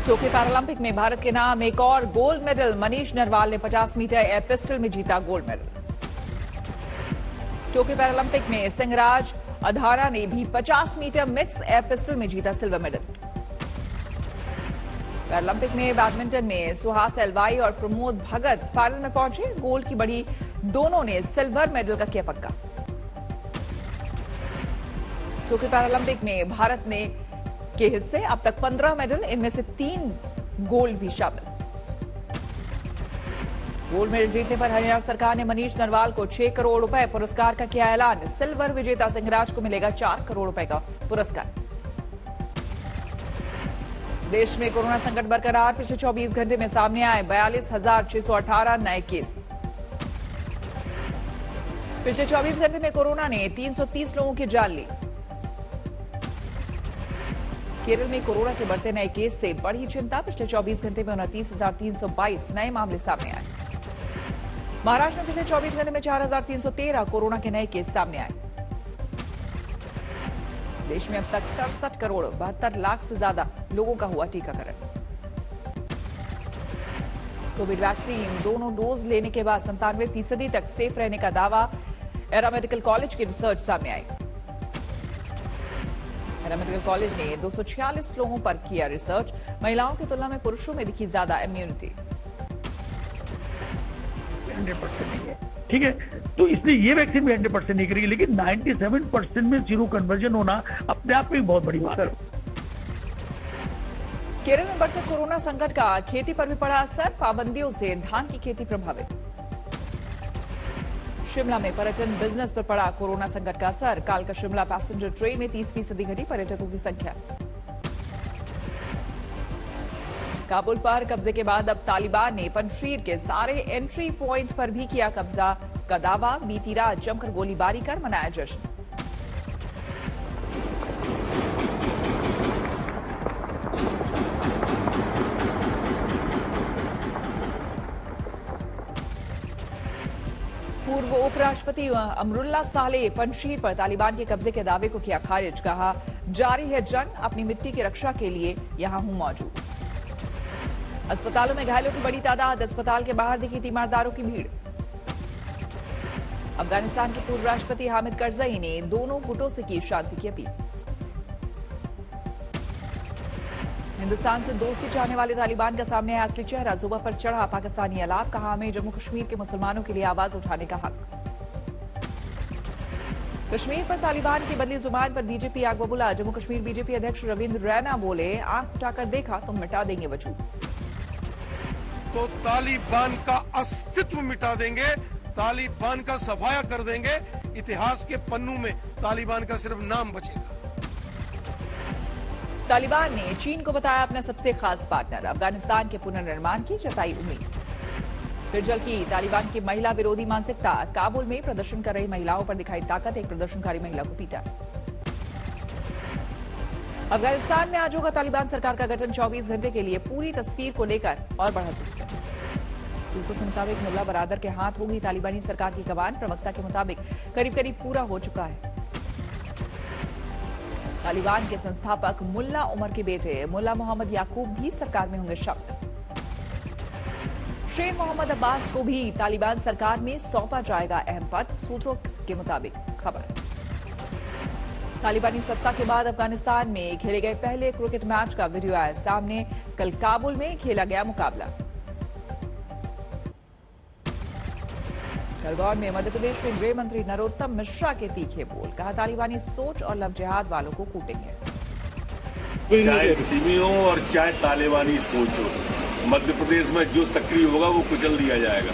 Tokyo Paralympic में भारत के नाम एक और गोल्ड मेडल। मनीष नरवाल ने 50 मीटर एयर पिस्टल में जीता गोल्ड मेडल। टोक्यो पैरालंपिक में सिंहराज अधारा ने भी 50 मीटर मिक्स एयर पिस्टल में जीता सिल्वर मेडल। पैरालंपिक में बैडमिंटन में सुहास एलवाई और प्रमोद भगत फाइनल में पहुंचे। गोल्ड की बढ़ी दोनों ने सिल्वर मेडल का किया पक्का। टोक्यो पैरालंपिक में भारत ने के हिस्से अब तक 15 मेडल, इनमें से 3 गोल्ड भी शामिल। गोल्ड मेडल जीतने पर हरियाणा सरकार ने मनीष नरवाल को 6 करोड़ रुपए पुरस्कार का किया ऐलान। सिल्वर विजेता सिंहराज को मिलेगा 4 करोड़ रुपए का पुरस्कार। देश में कोरोना संकट बरकरार। पिछले 24 घंटे में सामने आए 42,618 नए केस। पिछले 24 घंटे में कोरोना ने 330 लोगों की जान ली। केरल में कोरोना के बढ़ते नए केस से बढ़ी चिंता। पिछले 24 घंटे में 29,322 नए मामले सामने आए। महाराष्ट्र में पिछले 24 घंटे में 4,313 कोरोना के नए केस सामने आए। देश में अब तक 67 करोड़ 72 लाख से ज्यादा लोगों का हुआ टीकाकरण। कोविड वैक्सीन दोनों डोज लेने के बाद 97% तक सेफ रहने का दावा एरा मेडिकल कॉलेज की रिसर्च सामने आई। एरा मेडिकल कॉलेज ने 246 लोगों पर किया रिसर्च। महिलाओं की तुलना में पुरुषों में दिखी ज्यादा इम्यूनिटी। 100% नहीं है, ठीक है, तो इसलिए ये वैक्सीन भी 100% नहीं करेगी, लेकिन 97% में जीरो कन्वर्जन होना अपने आप में बहुत बड़ी बात है। केरल में बढ़ते कोरोना संकट का खेती पर भी पड़ा असर। पाबंदियों से धान की खेती प्रभावित। शिमला में पर्यटन बिजनेस पर पड़ा कोरोना संकट का असर। कालका शिमला पैसेंजर ट्रेन में 30% घटी पर्यटकों की संख्या। काबुल पर कब्जे के बाद अब तालिबान ने पंजशीर के सारे एंट्री पॉइंट पर भी किया कब्जा का दावा। बीती रात जमकर गोलीबारी कर मनाया जश्न। पूर्व उपराष्ट्रपति अमरुल्ला सालेह पंजशीर पर तालिबान के कब्जे के दावे को किया खारिज। कहा, जारी है जंग, अपनी मिट्टी की रक्षा के लिए यहां हूं मौजूद। अस्पतालों में घायलों की बड़ी तादाद। अस्पताल के बाहर दिखी तीमारदारों की भीड़। अफगानिस्तान के पूर्व राष्ट्रपति हामिद करजई ने दोनों गुटों से की शांति की अपील। हिंदुस्तान से दोस्ती चाहने वाले तालिबान का सामने आया असली चेहरा। जुबां पर चढ़ा पाकिस्तानी अलाप। कहा, हमें जम्मू कश्मीर के मुसलमानों के लिए आवाज उठाने का हक। कश्मीर पर तालिबान की बदली जुबान पर बीजेपी आग बबूला। जम्मू कश्मीर बीजेपी अध्यक्ष रविंद्र रैना बोले, आंख उठाकर देखा तो मिटा देंगे वजूद। तो तालिबान का अस्तित्व मिटा देंगे, तालिबान का सफाया कर देंगे। इतिहास के पन्नों में तालिबान का सिर्फ नाम बचेगा। तालिबान ने चीन को बताया अपना सबसे खास पार्टनर। अफगानिस्तान के पुनर्निर्माण की जताई उम्मीद। फिर झलकी तालिबान की महिला विरोधी मानसिकता। काबुल में प्रदर्शन कर रही महिलाओं पर दिखाई ताकत। एक प्रदर्शनकारी महिला को पीटा। अफगानिस्तान में आज होगा तालिबान सरकार का गठन। 24 घंटे के लिए पूरी तस्वीर को लेकर और बढ़ा सस्पेंस। सूत्रों के मुताबिक मुल्ला बरादर के हाथ होगी तालिबानी सरकार की कमान। प्रवक्ता के मुताबिक करीब करीब पूरा हो चुका है। तालिबान के संस्थापक मुल्ला उमर के बेटे मुल्ला मोहम्मद याकूब भी सरकार में होंगे शामिल। शेख मोहम्मद अब्बास को भी तालिबान सरकार में सौंपा जाएगा अहम पद। सूत्रों के मुताबिक खबर। तालिबानी सत्ता के बाद अफगानिस्तान में खेले गए पहले क्रिकेट मैच का वीडियो आया सामने। कल काबुल में खेला गया मुकाबला। खरगोन में मध्य प्रदेश में गृह मंत्री नरोत्तम मिश्रा के तीखे बोल। कहा, तालिबानी सोच और लव जिहाद वालों को कूटेंगे। चाहे सिमी हो और चाहे तालिबानी सोच हो, मध्य प्रदेश में जो सक्रिय होगा वो कुचल दिया जाएगा।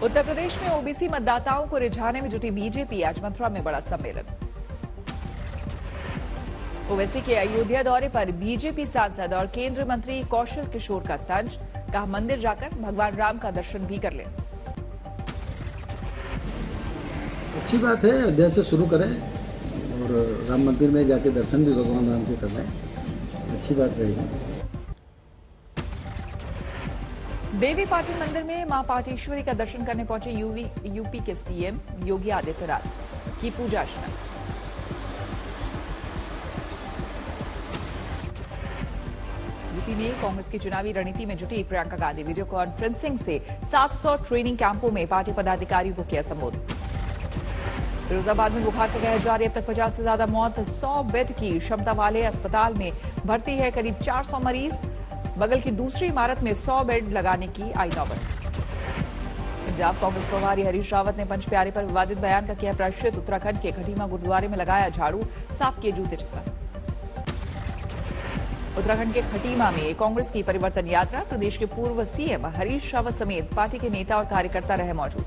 उत्तर प्रदेश में ओबीसी मतदाताओं को रिझाने में जुटी बीजेपी। आज मथुरा में बड़ा सम्मेलन। ओवैसी के अयोध्या दौरे पर बीजेपी सांसद और केंद्रीय मंत्री कौशल किशोर का तंज। कहा, मंदिर जाकर भगवान राम का दर्शन भी कर लें। अच्छी बात है, अयोध्या से शुरू करें और राम मंदिर में जाके दर्शन भी भगवान राम के कर लें। अच्छी बात रहेगी। देवी पाटन मंदिर में मां पाटेश्वरी का दर्शन करने पहुंचे यूपी के सीएम योगी आदित्यनाथ की पूजा अर्चना। यूपी में कांग्रेस की चुनावी रणनीति में जुटी प्रियंका गांधी। वीडियो कॉन्फ्रेंसिंग से 700 ट्रेनिंग कैंपों में पार्टी पदाधिकारियों को किया संबोधित। फिरोजाबाद में बुखार का कहर जारी, अब तक 50 से ज्यादा मौत। 100 बेड की क्षमता वाले अस्पताल में भर्ती है करीब 400 मरीज। बगल की दूसरी इमारत में 100 बेड लगाने की आई नौबत। पंजाब कांग्रेस प्रभारी हरीश रावत ने पंच प्यारे पर विवादित बयान का किया प्रायश्चित। उत्तराखंड के खटीमा गुरुद्वारे में लगाया झाड़ू, साफ किए जूते चप्पल। उत्तराखंड के खटीमा में कांग्रेस की परिवर्तन यात्रा, प्रदेश के पूर्व सीएम हरीश रावत समेत पार्टी के नेता और कार्यकर्ता रहे मौजूद।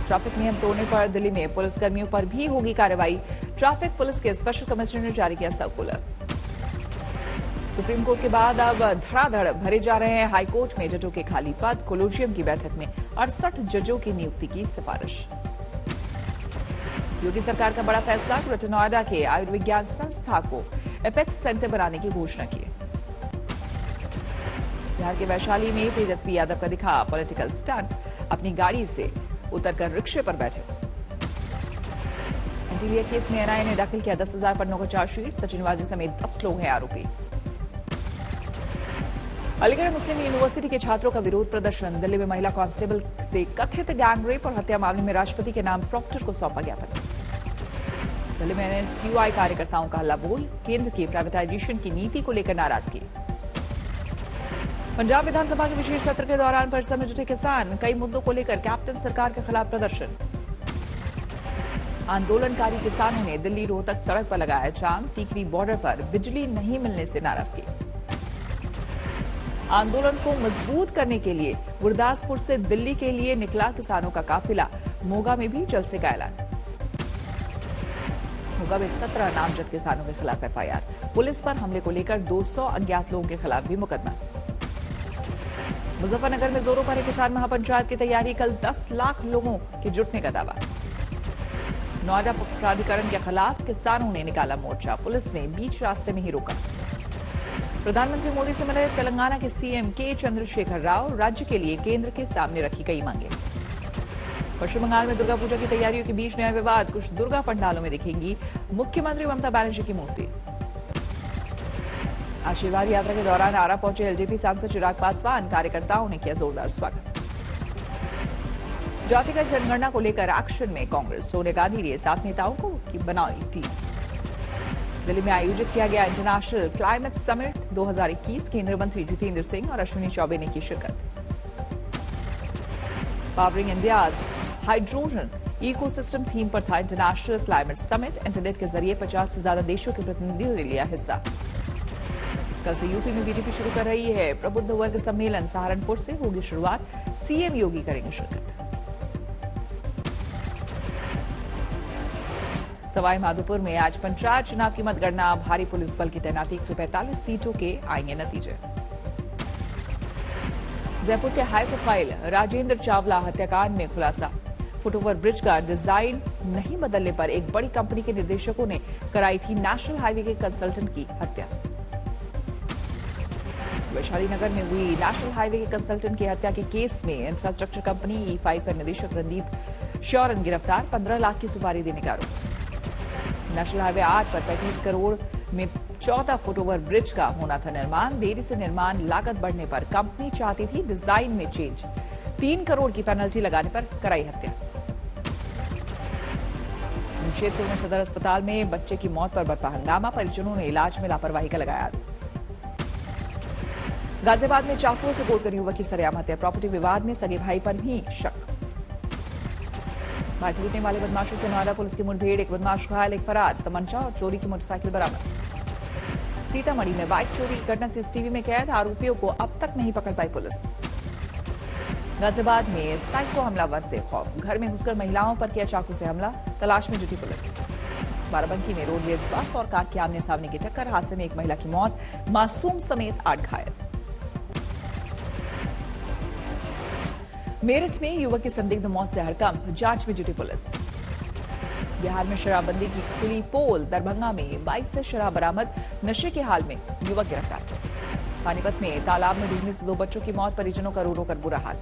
ट्रैफिक नियम तोड़ने पर दिल्ली में पुलिसकर्मियों पर भी होगी कार्रवाई। ट्रैफिक पुलिस के स्पेशल कमिश्नर ने जारी किया सर्कुलर। सुप्रीम कोर्ट के बाद अब धड़ाधड़ भरे जा रहे हैं हाईकोर्ट में जजों के खाली पद। कोलोजियम की बैठक में 68 जजों की नियुक्ति की सिफारिश। योगी सरकार का बड़ा फैसला, ग्रेटर नोएडा के आयुर्विज्ञान संस्था को एपेक्स सेंटर बनाने की घोषणा की। बिहार के वैशाली में तेजस्वी यादव का दिखा पॉलिटिकल स्टंट, अपनी गाड़ी से उतरकर रिक्शे पर बैठे। एनटीवीए केस में एनआईए ने दाखिल किया 10,000 पन्नों का चार्जशीट। सचिन वाजी समेत 10 लोग हैं आरोपी। अलीगढ़ मुस्लिम यूनिवर्सिटी के छात्रों का विरोध प्रदर्शन। दिल्ली में महिला कांस्टेबल से कथित गैंगरेप और हत्या मामले में राष्ट्रपति के नाम प्रॉक्टर को सौंपा ज्ञापन। दिल्ली में एनएसयूआई कार्यकर्ताओं का हल्ला बोल, केंद्र की प्राइवेटाइजेशन की नीति को लेकर नाराजगी। पंजाब विधानसभा के विशेष सत्र के दौरान परिसर में जुटे किसान, कई मुद्दों को लेकर कैप्टन सरकार के खिलाफ प्रदर्शन। आंदोलनकारी किसानों ने दिल्ली रोहतक सड़क पर लगाया जाम। टीकरी बॉर्डर पर बिजली नहीं मिलने से नाराजगी। आंदोलन को मजबूत करने के लिए गुरदासपुर से दिल्ली के लिए निकला किसानों का काफिला। मोगा में भी जलसे का ऐलान। मोगा में 17 नामजद किसानों के खिलाफ एफआईआर। पुलिस पर हमले को लेकर 200 अज्ञात लोगों के खिलाफ भी मुकदमा। मुजफ्फरनगर में जोरों पर है किसान महापंचायत की तैयारी। कल 10 लाख लोगों के जुटने का दावा। नोएडा प्राधिकरण के खिलाफ किसानों ने निकाला मोर्चा। पुलिस ने बीच रास्ते में ही रोका। प्रधानमंत्री मोदी से मिले तेलंगाना के सीएम के चंद्रशेखर राव। राज्य के लिए केंद्र के सामने रखी कई मांगे। पश्चिम बंगाल में दुर्गा पूजा की तैयारियों के बीच नया विवाद। कुछ दुर्गा पंडालों में दिखेंगी मुख्यमंत्री ममता बनर्जी की मूर्ति। आशीर्वाद यात्रा के दौरान आरा पहुंचे एलजेपी सांसद चिराग पासवान। कार्यकर्ताओं ने किया जोरदार स्वागत। जातिगत जनगणना को लेकर एक्शन में कांग्रेस। सोनिया गांधी ने 7 नेताओं को बनाई टीम। दिल्ली में आयोजित किया गया इंटरनेशनल क्लाइमेट समिट 2021। केंद्रीय मंत्री जितेंद्र सिंह और अश्विनी चौबे ने की शिरकत। Powering India's hydrogen ecosystem theme पर था इंटरनेशनल क्लाइमेट समिट। इंटरनेट के जरिए 50 से ज्यादा देशों के प्रतिनिधियों ने लिया हिस्सा। कल से यूपी में बीजेपी शुरू कर रही है प्रबुद्ध वर्ग सम्मेलन। सहारनपुर से होगी शुरुआत। सीएम योगी करेंगे शिरकत। सवाई माधोपुर में आज पंचायत चुनाव की मतगणना। भारी पुलिस बल की तैनाती। 145 सीटों के आएंगे नतीजे। जयपुर के हाई प्रोफाइल राजेंद्र चावला हत्याकांड में खुलासा। फुटओवर ब्रिज का डिजाइन नहीं बदलने पर एक बड़ी कंपनी के निदेशकों ने कराई थी नेशनल हाईवे के कंसल्टेंट की हत्या। वैशाली नगर में हुई नेशनल हाईवे के कंसल्टेंट की हत्या के केस में इंफ्रास्ट्रक्चर कंपनी E5 का निदेशक रणदीप श्योरन गिरफ्तार। 15 लाख की सुपारी देने का आरोप। नेशनल हाईवे 8 पर 35 करोड़ में 14 फुटओवर ब्रिज का होना था निर्माण। देरी से निर्माण लागत बढ़ने पर कंपनी चाहती थी डिजाइन में चेंज। 3 करोड़ की पेनल्टी लगाने पर कराई हत्या। जमशेदपुर में सदर अस्पताल में बच्चे की मौत पर बरपा हंगामा। परिजनों ने इलाज में लापरवाही का लगाया आरोप। गाजियाबाद में चाकुओं से गोदकर युवक की सरेआम हत्या। प्रॉपर्टी विवाद में सगे भाई पर भी शक। बाइक लूटने वाले बदमाशों से नोएडा पुलिस की मुठभेड़। एक बदमाश घायल, एक फरार। तमंचा और चोरी की मोटरसाइकिल बरामद। सीतामढ़ी में बाइक चोरी की घटना सीसीटीवी में कैद। आरोपियों को अब तक नहीं पकड़ पाई पुलिस। गाजियाबाद में साइको हमलावर से खौफ। घर में घुसकर महिलाओं पर किया चाकू से हमला। तलाश में जुटी पुलिस। बाराबंकी में रोडवेज बस और कार के आमने सामने की टक्कर। हादसे में एक महिला की मौत, मासूम समेत 8 घायल। मेरठ में युवक की संदिग्ध मौत से हड़कंप। जांच में जुटी पुलिस। बिहार में शराबबंदी की खुली पोल। दरभंगा में बाइक से शराब बरामद। नशे के हाल में युवक गिरफ्तार। पानीपत में तालाब में डूबने से 2 बच्चों की मौत। परिजनों का रो रो कर बुरा हाल।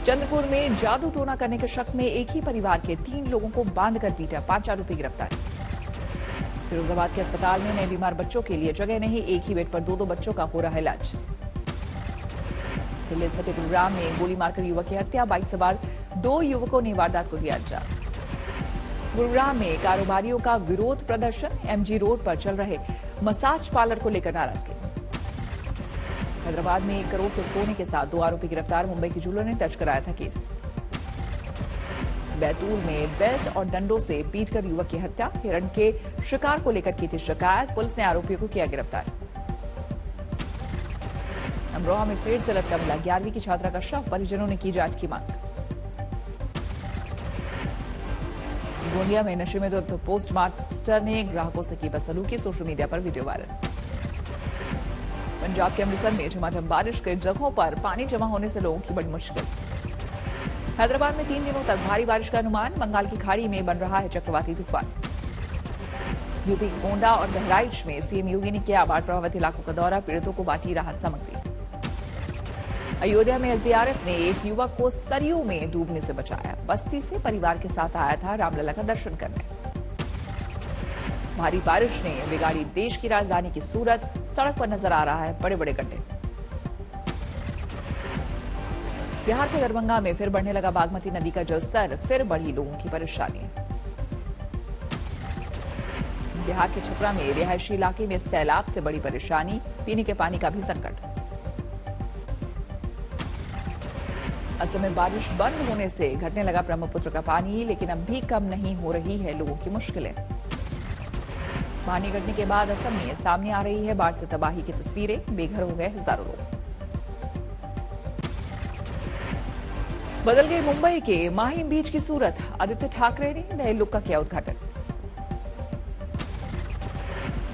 चंद्रपुर में जादू टोना करने के शक में एक ही परिवार के 3 लोगों को बांधकर पीटा। 5 आरोपी गिरफ्तार। फिरोजाबाद के अस्पताल में नए बीमार बच्चों के लिए जगह नहीं, एक ही बेड पर दो बच्चों का हो रहा है इलाज। दिल्ली स्थित गुरुग्राम में गोली मारकर युवक की हत्या, बाइक सवार 2 युवकों ने वारदात को दिया अंजाम। गुरुग्राम में कारोबारियों का विरोध प्रदर्शन, एमजी रोड पर चल रहे मसाज पार्लर को लेकर नाराजगी। हैदराबाद में 1 करोड़ के सोने के साथ 2 आरोपी गिरफ्तार, मुंबई की ज्वेलर ने दर्ज कराया था केस। बैतूल में बेल्ट और डंडों से पीटकर युवक की हत्या, हिरण के शिकार को लेकर की थी शिकायत, पुलिस ने आरोपियों को किया गिरफ्तार। अमरोहा में पेड़ से लटका मिला 11वीं की छात्रा का शव, परिजनों ने की जांच की मांग। गोंदिया में नशे में धुत पोस्ट मास्टर ने ग्राहकों से की बदसलूकी, सोशल मीडिया पर वीडियो वायरल। पंजाब के अमृतसर में झमाझम बारिश, कई जगहों पर पानी जमा होने से लोगों की बड़ी मुश्किल। हैदराबाद में 3 दिनों तक भारी बारिश का अनुमान, बंगाल की खाड़ी में बन रहा है चक्रवाती तूफान। यूपी गोंडा और बहराइच में सीएम योगी ने किया बाढ़ प्रभावित इलाकों का दौरा, पीड़ितों को बांटी राहत सामग्री। अयोध्या में एसडीआरएफ ने एक युवक को सरयू में डूबने से बचाया, बस्ती से परिवार के साथ आया था रामलला का दर्शन करने। भारी बारिश ने बिगाड़ी देश की राजधानी की सूरत, सड़क पर नजर आ रहा है बड़े बड़े गड्ढे। बिहार के दरभंगा में फिर बढ़ने लगा बागमती नदी का जलस्तर, फिर बढ़ी लोगों की परेशानी। बिहार के छपरा में रिहायशी इलाके में सैलाब से बड़ी परेशानी, पीने के पानी का भी संकट। असम में बारिश बंद होने से घटने लगा ब्रह्मपुत्र का पानी, लेकिन अब भी कम नहीं हो रही है लोगों की मुश्किलें। पानी घटने के बाद असम में सामने आ रही है बाढ़ से तबाही की तस्वीरें, बेघर हो गए हजारों लोग। बदल गई मुंबई के माहिम बीच की सूरत, आदित्य ठाकरे ने नए लुक का किया उद्घाटन।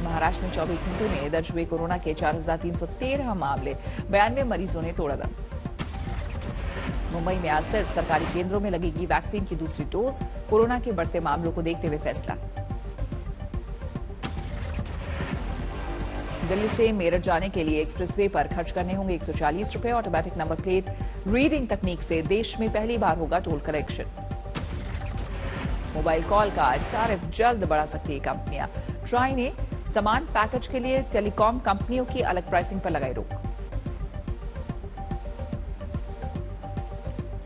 महाराष्ट्र में 24 घंटों में दर्ज हुए कोरोना के 4,313 मामले, 92 मरीजों ने तोड़ा दम। मुंबई में आज सिर्फ सरकारी केंद्रों में लगेगी वैक्सीन की दूसरी डोज, कोरोना के बढ़ते मामलों को देखते हुए फैसला। दिल्ली से मेरठ जाने के लिए एक्सप्रेसवे पर खर्च करने होंगे 140 रुपए, ऑटोमेटिक नंबर प्लेट रीडिंग तकनीक से देश में पहली बार होगा टोल कलेक्शन। मोबाइल कॉल का टैरिफ जल्द बढ़ा सकती है कंपनियां, ट्राई ने समान पैकेज के लिए टेलीकॉम कंपनियों की अलग प्राइसिंग पर लगाई रोक।